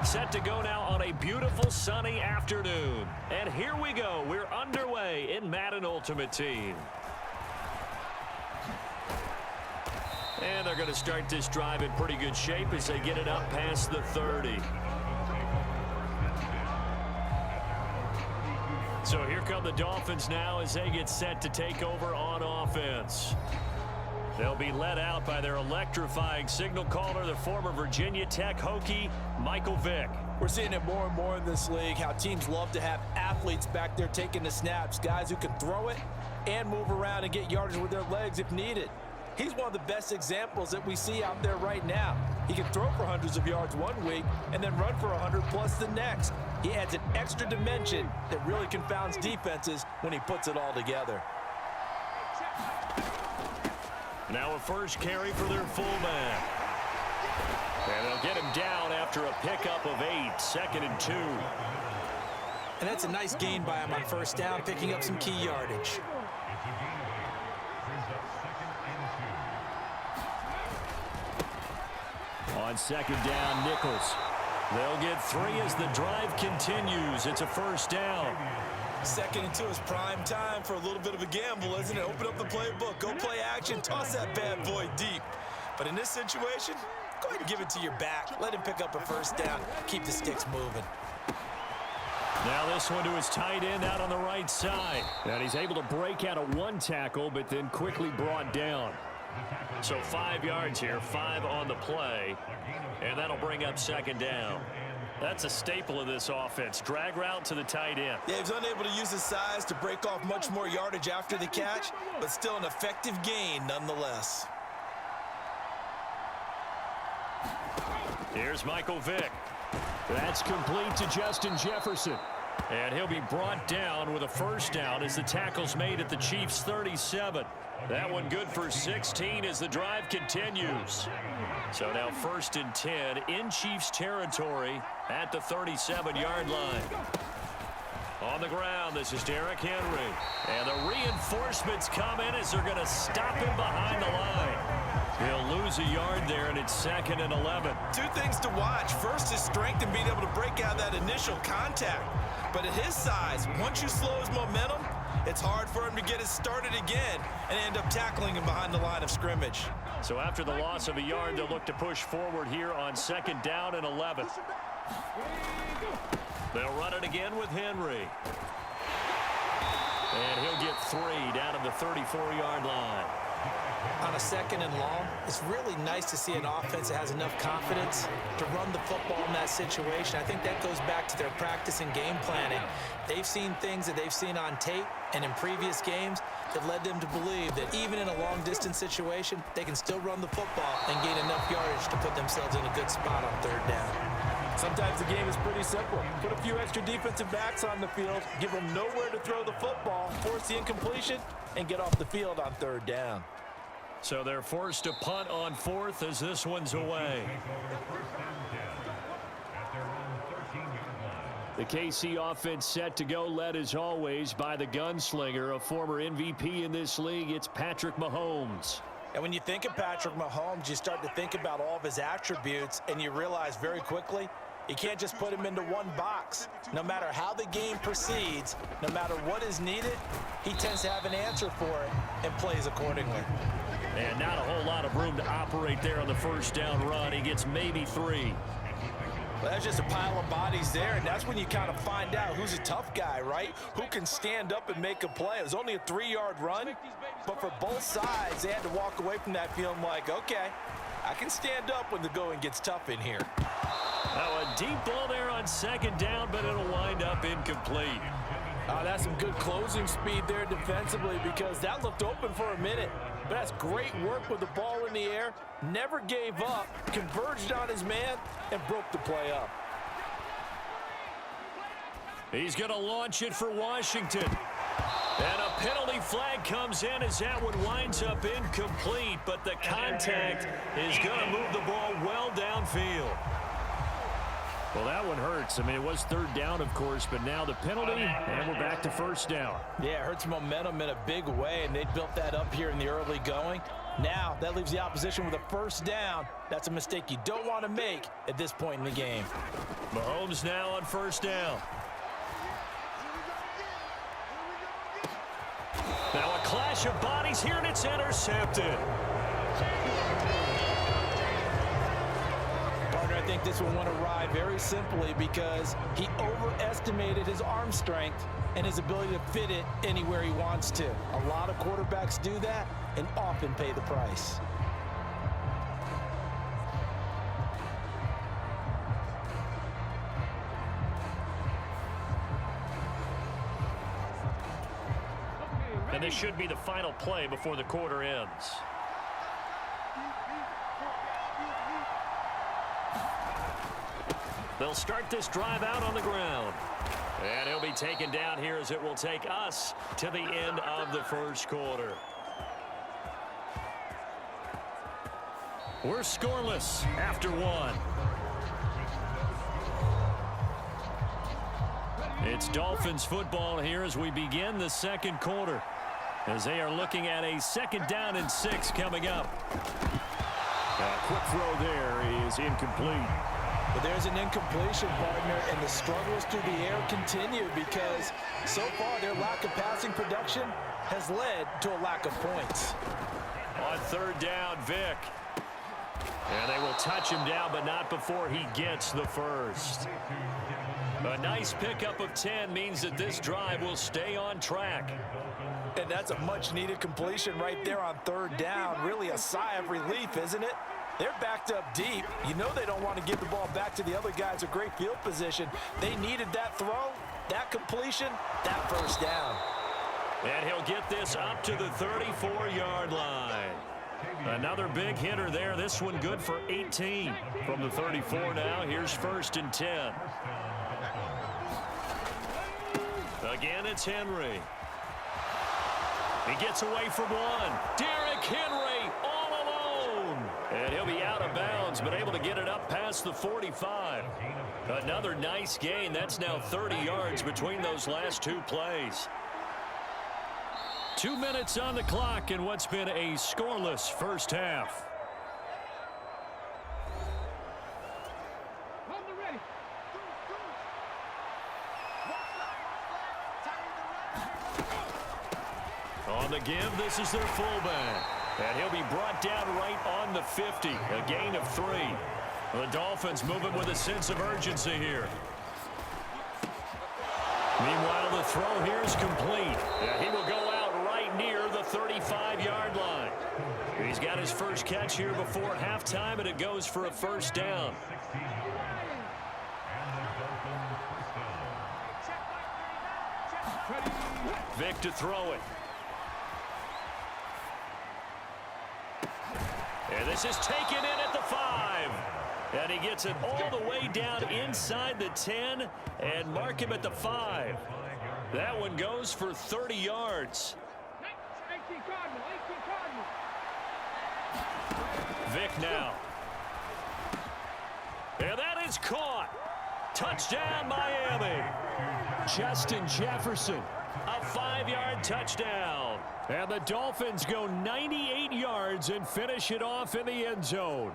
Set to go now on a beautiful sunny afternoon. And here we go. We're underway in Madden Ultimate Team. And they're going to start this drive in pretty good shape as they get it up past the 30. So here come the Dolphins now as they get set to take over on offense. They'll be led out by their electrifying signal caller, the former Virginia Tech Hokie, Michael Vick. We're seeing it more and more in this league, how teams love to have athletes back there taking the snaps, guys who can throw it and move around and get yardage with their legs if needed. He's one of the best examples that we see out there right now. He can throw for hundreds of yards one week and then run for 100 plus the next. He adds an extra dimension that really confounds defenses when he puts it all together. Now a first carry for their fullback. And they'll get him down after a pickup of 8, 2nd and 2. And that's a nice gain by him on first down, picking up some key yardage. On 2nd down, Nichols. They'll get 3 as the drive continues. It's a first down. 2nd and 2 is prime time for a little bit of a gamble, isn't it? Open up the playbook, go play action, toss that bad boy deep. But in this situation, go ahead and give it to your back. Let him pick up a first down. Keep the sticks moving. Now this one to his tight end out on the right side. And he's able to break out of 1 tackle, but then quickly brought down. So 5 yards here, 5 on the play. And that'll bring up 2nd down. That's a staple of this offense. Drag route to the tight end. Yeah, he was unable to use his size to break off much more yardage after the catch, but still an effective gain nonetheless. Here's Michael Vick. That's complete to Justin Jefferson. And he'll be brought down with a first down as the tackle's made at the Chiefs' 37. That one good for 16 as the drive continues. So now 1st and 10 in Chiefs territory at the 37-yard line. On the ground, this is Derrick Henry. And the reinforcements come in as they're going to stop him behind the line. He'll lose a yard there, and it's 2nd and 11. 2 things to watch. First, his strength and being able to break out that initial contact. But at his size, once you slow his momentum, it's hard for him to get it started again and end up tackling him behind the line of scrimmage. So after the loss of a yard, they'll look to push forward here on 2nd down and 11. They'll run it again with Henry. And he'll get 3 down at the 34-yard line. On a 2nd and long, it's really nice to see an offense that has enough confidence to run the football in that situation. I think that goes back to their practice and game planning. They've seen things that they've seen on tape and in previous games that led them to believe that even in a long-distance situation, they can still run the football and gain enough yardage to put themselves in a good spot on 3rd down. Sometimes the game is pretty simple. Put a few extra defensive backs on the field, give them nowhere to throw the football, force the incompletion, and get off the field on 3rd down. So they're forced to punt on 4th as this one's away. The KC offense set to go, led as always by the gunslinger, a former MVP in this league. It's Patrick Mahomes. And when you think of Patrick Mahomes, you start to think about all of his attributes, and you realize very quickly, you can't just put him into one box. No matter how the game proceeds, no matter what is needed, he tends to have an answer for it and plays accordingly. And not a whole lot of room to operate there on the first down run. He gets maybe 3. Well, that's just a pile of bodies there, and that's when you kind of find out who's a tough guy, right? Who can stand up and make a play. It was only a 3-yard run, but for both sides, they had to walk away from that feeling like, okay, I can stand up when the going gets tough in here. Now a deep ball there on 2nd down, but it'll wind up incomplete. That's some good closing speed there defensively because that looked open for a minute. But that's great work with the ball in the air. Never gave up, converged on his man, and broke the play up. He's going to launch it for Washington. And a penalty flag comes in as that one winds up incomplete, but the contact is going to move the ball well downfield. Well, that one hurts. I mean, it was 3rd down, of course, but now the penalty, and we're back to 1st down. Yeah, it hurts momentum in a big way, and they built that up here in the early going. Now that leaves the opposition with a first down. That's a mistake you don't want to make at this point in the game. Mahomes now on first down. Now a clash of bodies here, and it's intercepted. Partner, I think this one went awry very simply because he overestimated his arm strength and his ability to fit it anywhere he wants to. A lot of quarterbacks do that and often pay the price. And this should be the final play before the quarter ends. They'll start this drive out on the ground. And he'll be taken down here as it will take us to the end of the first quarter. We're scoreless after one. It's Dolphins football here as we begin the second quarter, as they are looking at a 2nd down and 6 coming up. A quick throw there is incomplete. But there's an incompletion, partner, and the struggles through the air continue because so far their lack of passing production has led to a lack of points. On 3rd down, Vic. And they will touch him down, but not before he gets the first. A nice pickup of 10 means that this drive will stay on track. And that's a much-needed completion right there on 3rd down. Really a sigh of relief, isn't it? They're backed up deep. You know they don't want to give the ball back to the other guys. A great field position. They needed that throw, that completion, that first down. And he'll get this up to the 34-yard line. Another big hitter there. This one good for 18. From the 34 now, here's 1st and 10. Again, it's Henry. He gets away from one. Derrick Henry all alone. And he'll be out of bounds, but able to get it up past the 45. Another nice gain. That's now 30 yards between those last 2 plays. 2 minutes on the clock in what's been a scoreless first half. On the give, this is their fullback. And he'll be brought down right on the 50. A gain of 3. The Dolphins moving with a sense of urgency here. Meanwhile, the throw here is complete. And he will go out right near the 35-yard line. He's got his first catch here before halftime, and it goes for a first down. Vic to throw it. And this is taken in at the 5. And he gets it all the way down inside the 10 and mark him at the 5. That one goes for 30 yards. Vic now. And that is caught. Touchdown, Miami. Justin Jefferson, a 5-yard touchdown. And the Dolphins go 98 yards and finish it off in the end zone.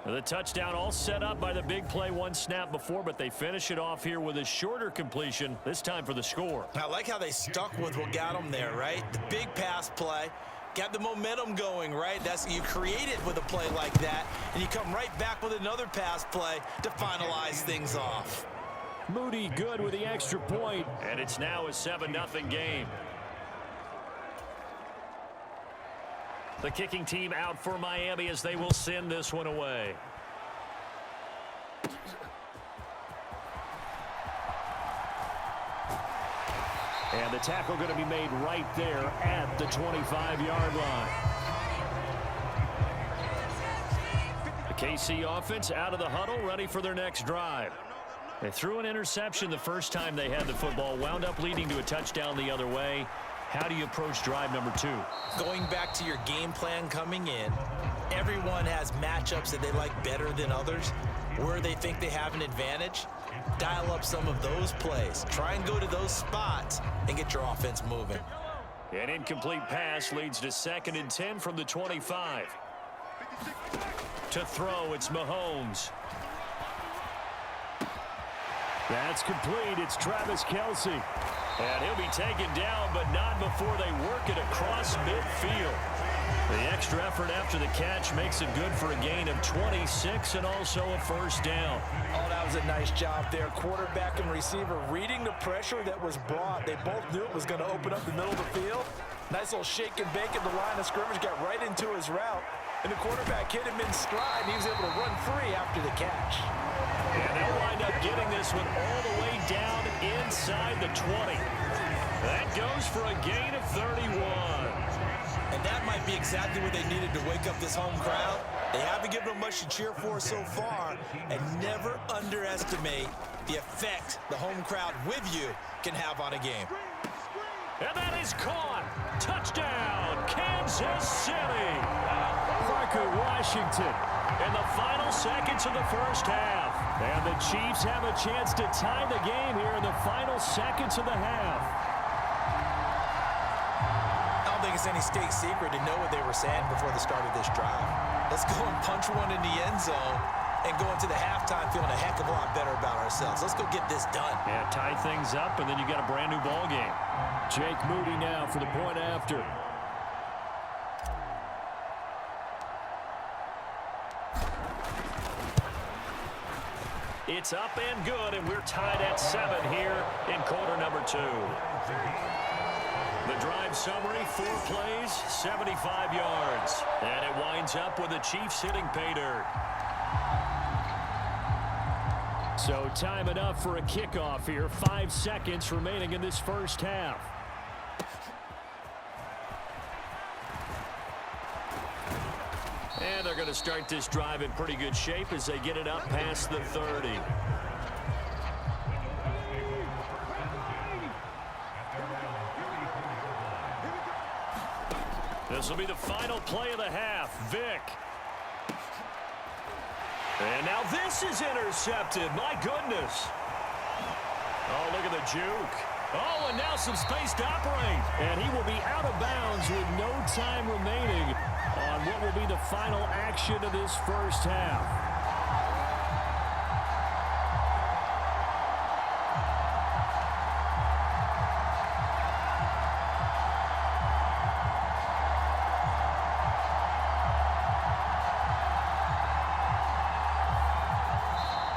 The touchdown all set up by the big play 1 snap before, but they finish it off here with a shorter completion, this time for the score. I like how they stuck with what got them there, right? The big pass play. Got the momentum going, right? That's you create it with a play like that, and you come right back with another pass play to finalize things off. Moody good with the extra point, and it's now a 7-0 game. The kicking team out for Miami as they will send this one away. And the tackle going to be made right there at the 25-yard line. The KC offense out of the huddle, ready for their next drive. They threw an interception the first time they had the football, wound up leading to a touchdown the other way. How do you approach drive number 2? Going back to your game plan coming in, everyone has matchups that they like better than others, where they think they have an advantage. Dial up some of those plays. Try and go to those spots and get your offense moving. An incomplete pass leads to 2nd and 10 from the 25. To throw, it's Mahomes. That's complete. It's Travis Kelce. And he'll be taken down, but not before they work it across midfield. The extra effort after the catch makes it good for a gain of 26 and also a first down. Oh, that was a nice job there. Quarterback and receiver reading the pressure that was brought. They both knew it was going to open up the middle of the field. Nice little shake and bake at the line of scrimmage, got right into his route. And the quarterback hit him in stride, and he was able to run free after the catch. And they'll wind up getting this one all the way down inside the 20. That goes for a gain of 31. And that might be exactly what they needed to wake up this home crowd. They haven't given them much to cheer for so far, and never underestimate the effect the home crowd with you can have on a game. And that is caught. Touchdown, Kansas City. Parker Washington. In the final seconds of the first half. And the Chiefs have a chance to tie the game here in the final seconds of the half. I don't think it's any state secret to know what they were saying before the start of this drive. Let's go and punch one in the end zone and go into the halftime feeling a heck of a lot better about ourselves. Let's go get this done. Yeah, tie things up, and then you got a brand new ball game. Jake Moody now for the point after. It's up and good, and we're tied at 7 here in quarter number 2. The drive summary, 4 plays, 75 yards. And it winds up with the Chiefs hitting pay dirt. So time enough for a kickoff here. 5 seconds remaining in this first half. And they're going to start this drive in pretty good shape as they get it up past the 30. This will be the final play of the half. Vick. And now this is intercepted. My goodness. Oh, look at the juke. Oh, and now some space to operate. And he will be out of bounds with no time remaining on what will be the final action of this first half.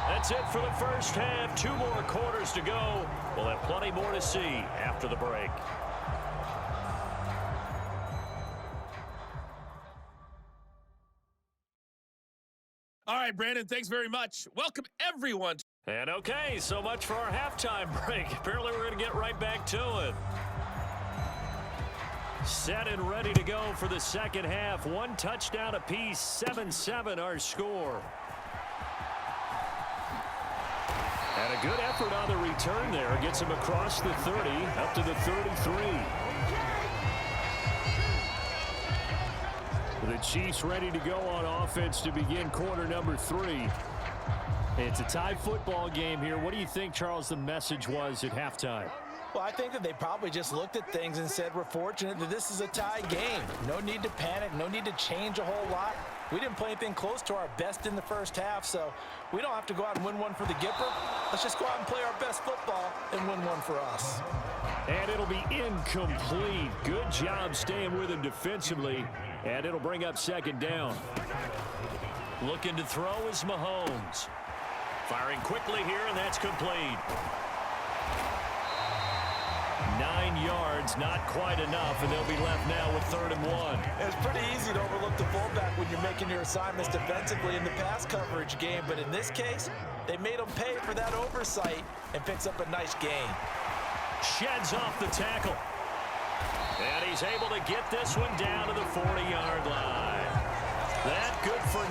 That's it for the first half. 2 more quarters to go. We'll have plenty more to see after the break. All right, Brandon, thanks very much. Welcome, everyone. And okay, so much for our halftime break. Apparently we're going to get right back to it. Set and ready to go for the second half. 1 touchdown apiece, 7-7 our score. And a good effort on the return there. Gets him across the 30, up to the 33. The Chiefs ready to go on offense to begin quarter number 3. It's a tie football game here. What do you think, Charles, the message was at halftime? Well, I think that they probably just looked at things and said, we're fortunate that this is a tie game. No need to panic. No need to change a whole lot. We didn't play anything close to our best in the first half, so we don't have to go out and win one for the Gipper. Let's just go out and play our best football and win one for us. And it'll be incomplete. Good job staying with him defensively, and it'll bring up second down. Looking to throw is Mahomes. Firing quickly here, and that's complete. 9 yards, not quite enough, and they'll be left now with 3rd and 1. It's pretty easy to overlook the fullback when you're making your assignments defensively in the pass coverage game, but in this case, they made him pay for that oversight and picks up a nice gain. Sheds off the tackle. And he's able to get this one down to the 40-yard line. That good for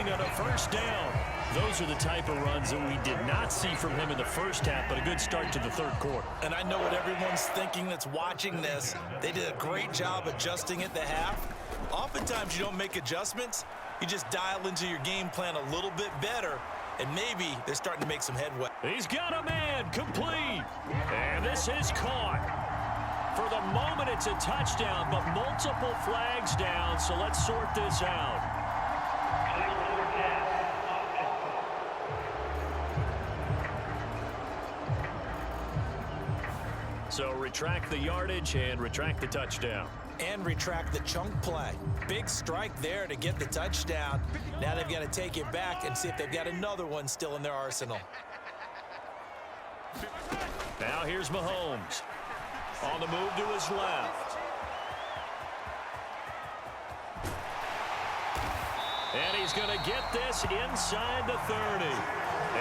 19 on a first down. Those are the type of runs that we did not see from him in the first half, but a good start to the 3rd quarter. And I know what everyone's thinking that's watching this. They did a great job adjusting at the half. Oftentimes you don't make adjustments. You just dial into your game plan a little bit better, and maybe they're starting to make some headway. He's got a man, complete. And this is caught For the moment, it's a touchdown, but multiple flags down, so let's sort this out. So retract the yardage and retract the touchdown. And retract the chunk play. Big strike there to get the touchdown. Now they've got to take it back and see if they've got another one still in their arsenal. Now here's Mahomes. On the move to his left. And he's going to get this inside the 30.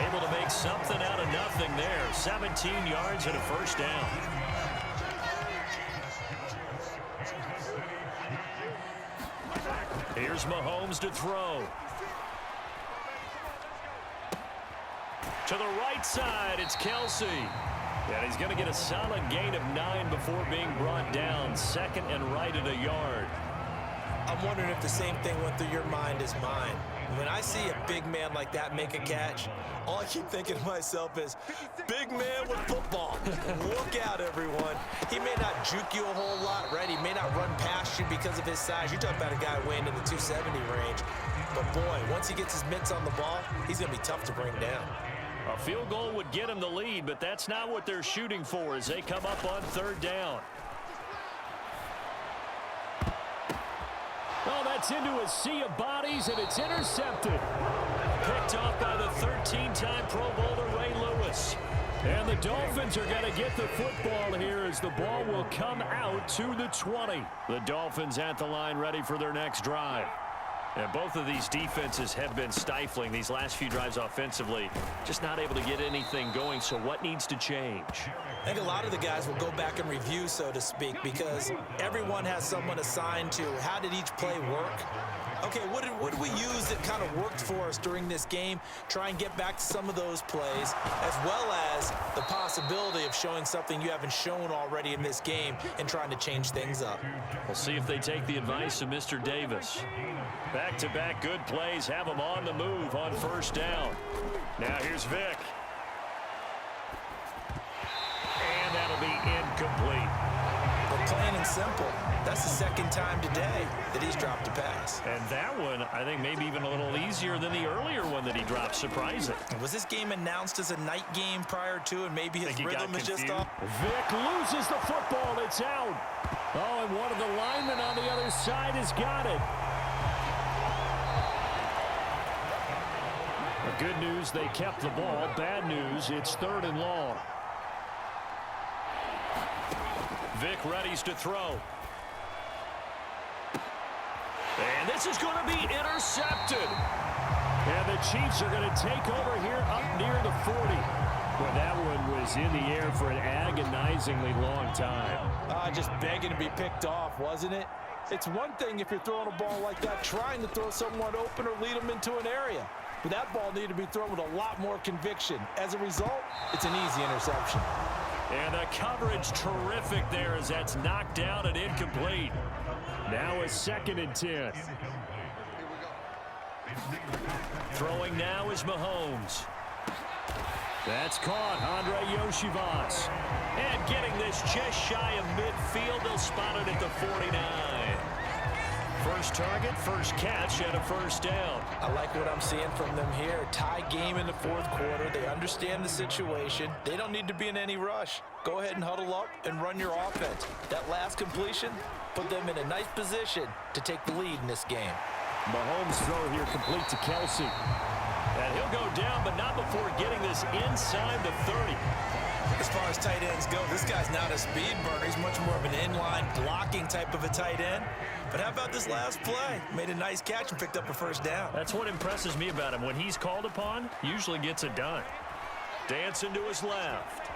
Able to make something out of nothing there. 17 yards and a first down. Here's Mahomes to throw. To the right side, it's Kelsey. And he's going to get a solid gain of 9 before being brought down. Second and right at a yard. I'm wondering if the same thing went through your mind as mine. When I see a big man like that make a catch, all I keep thinking to myself is, big man with football. Look out, everyone. He may not juke you a whole lot, right? He may not run past you because of his size. You're talking about a guy weighing in the 270 range. But, boy, once he gets his mitts on the ball, he's going to be tough to bring down. A field goal would get him the lead, but that's not what they're shooting for as they come up on third down. Oh, that's into a sea of bodies, and it's intercepted. Picked off by the 13-time Pro Bowler Ray Lewis. And the Dolphins are going to get the football here as the ball will come out to the 20. The Dolphins at the line ready for their next drive. And both of these defenses have been stifling these last few drives offensively. Just not able to get anything going, so what needs to change? I think a lot of the guys will go back and review, so to speak, because everyone has someone assigned to how did each play work. Okay, what did we use that kind of worked for us during this game? Try and get back to some of those plays, as well as the possibility of showing something you haven't shown already in this game and trying to change things up. We'll see if they take the advice of Mr. Davis. Back-to-back good plays have them on the move on first down. Now here's Vic. And that'll be incomplete. But plain and simple, that's the second time today that he's dropped a pass. And that one, I think, maybe even a little easier than the earlier one that he dropped. Surprising. Was this game announced as a night game prior to, and maybe his rhythm is just off? Vic loses the football. It's out. Oh, and one of the linemen on the other side has got it. Good news, they kept the ball. Bad news, it's third and long. Vic readies to throw. And this is going to be intercepted. And the Chiefs are going to take over here up near the 40. Well, that one was in the air for an agonizingly long time. Just begging to be picked off, wasn't it? It's one thing if you're throwing a ball like that, trying to throw someone open or lead them into an area. But that ball needed to be thrown with a lot more conviction. As a result, it's an easy interception. And the coverage terrific there as that's knocked down and incomplete. Now a 2nd and 10. Throwing now is Mahomes. That's caught, Andre Yoshivas. And getting this just shy of midfield, they'll spot it at the 49. First target, first catch, and a first down. I like what I'm seeing from them here. Tie game in the fourth quarter. They understand the situation. They don't need to be in any rush. Go ahead and huddle up and run your offense. That last completion put them in a nice position to take the lead in this game. Mahomes' throw here complete to Kelsey. And he'll go down, but not before getting this inside the 30. As far as tight ends go, this guy's not a speed burner. He's much more of an inline blocking type of a tight end. But how about this last play? Made a nice catch and picked up a first down. That's what impresses me about him. When he's called upon, usually gets it done. Dancing to his left.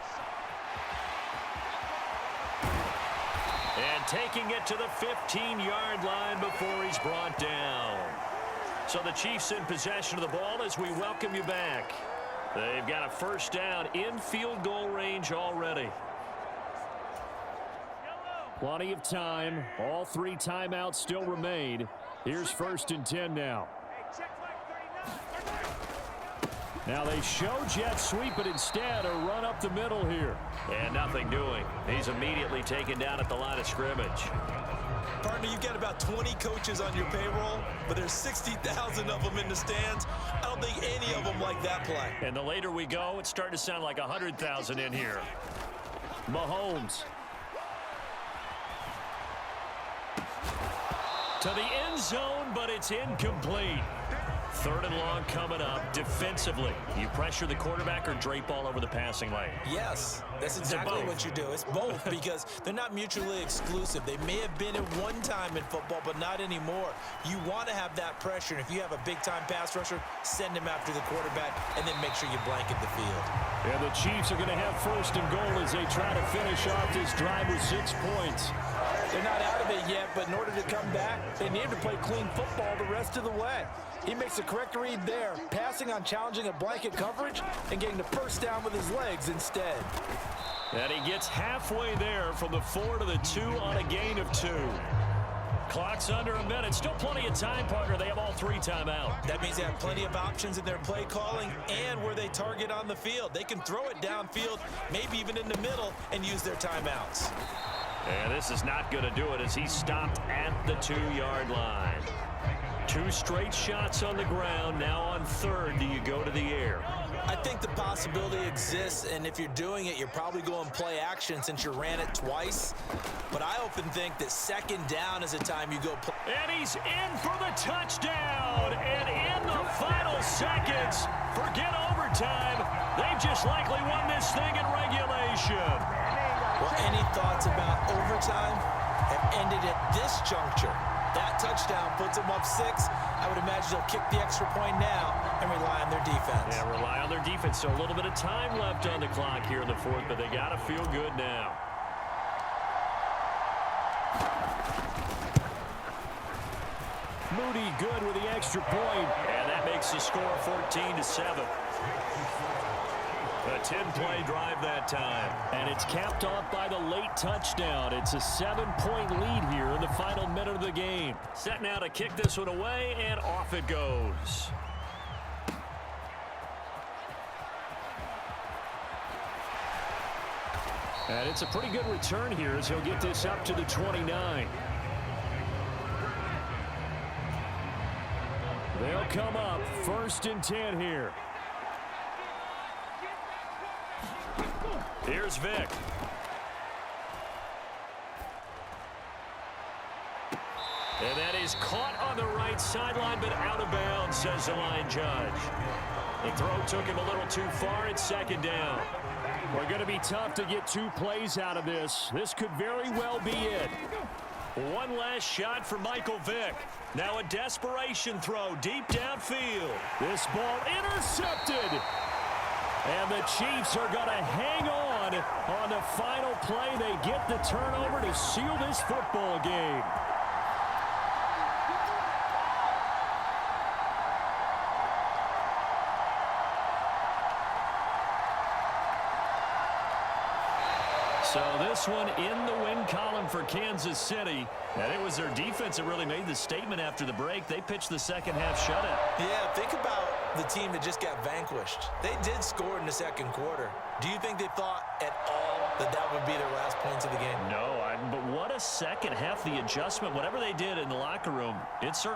And taking it to the 15-yard line before he's brought down. So the Chiefs in possession of the ball as we welcome you back. They've got a first down in field goal range already. Plenty of time. All 3 timeouts still remain. Here's 1st and 10 now. Now they show jet sweep, but instead a run up the middle here. And nothing doing. He's immediately taken down at the line of scrimmage. Partner, you've got about 20 coaches on your payroll, but there's 60,000 of them in the stands. I don't think any of them like that play. And the later we go, it's starting to sound like 100,000 in here. Mahomes. To the end zone, but it's incomplete. 3rd and long coming up. Defensively, you pressure the quarterback or drape all over the passing lane? Yes, that's exactly what you do. It's both because they're not mutually exclusive. They may have been at one time in football, but not anymore. You want to have that pressure, and if you have a big-time pass rusher, send him after the quarterback, and then make sure you blanket the field. And the Chiefs are going to have 1st and goal as they try to finish off this drive with 6 points. They're not out of it yet, but in order to come back, they need to play clean football the rest of the way. He makes the correct read there, passing on challenging a blanket coverage and getting the 1st down with his legs instead. And he gets halfway there from the 4 to the 2 on a gain of 2. Clock's under a minute. Still plenty of time, partner. They have all 3 timeout. That means they have plenty of options in their play calling and where they target on the field. They can throw it downfield, maybe even in the middle, and use their timeouts. And this is not going to do it as he's stopped at the 2-yard line. 2 straight shots on the ground. Now on 3rd, do you go to the air? I think the possibility exists, and if you're doing it, you're probably going play action since you ran it twice. But I often think that 2nd down is a time you go play. And he's in for the touchdown. And in the final seconds, forget overtime. They've just likely won this thing in regulation. Well, any thoughts about overtime have ended at this juncture. That touchdown puts them up 6. I would imagine they'll kick the extra point now and rely on their defense. Yeah, rely on their defense. So a little bit of time left on the clock here in the 4th, but they got to feel good now. Moody good with the extra point. And that makes the score 14-7. A 10-play drive that time. And it's capped off by the late touchdown. It's a 7-point lead here in the final minute of the game. Set now to kick this one away, and off it goes. And it's a pretty good return here as he'll get this up to the 29. They'll come up 1st and 10 here. Here's Vic. And that is caught on the right sideline, but out of bounds, says the line judge. The throw took him a little too far. It's 2nd down. We're going to be tough to get 2 plays out of this. This could very well be it. One last shot for Michael Vick. Now a desperation throw deep downfield. This ball intercepted. And the Chiefs are going to hang on the final play. They get the turnover to seal this football game. So this one in the win column for Kansas City. And it was their defense that really made the statement after the break. They pitched the 2nd half shutout. Yeah, think about the team that just got vanquished. They did score in the 2nd quarter. Do you think they thought at all that that would be their last points of the game? No, but what a 2nd half. The adjustment, whatever they did in the locker room, it certainly